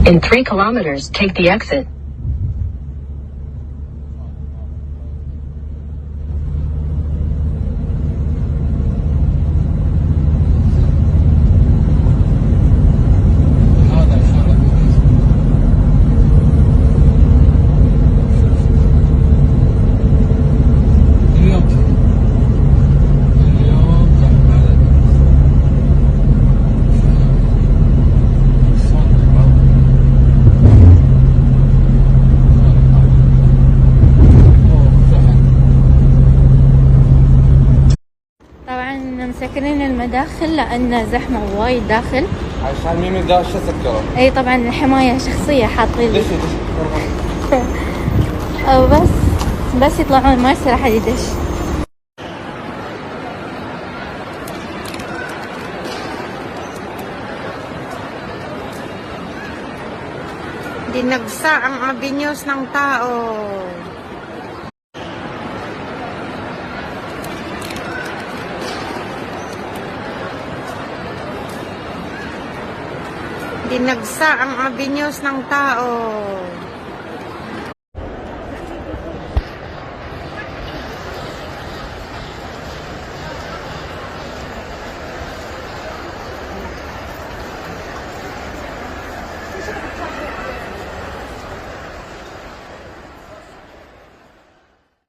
In 3 kilometers, take the exit. مسكرين المداخل لأن زحمة وايد داخل. عشان مين يقدر سكره؟ اي طبعا حماية شخصية حاطين لي. ليش او بس يطلعون ما يصير احد يدش. Dinagsa ang avenues ng tao. Dinagsa ang avenues ng tao.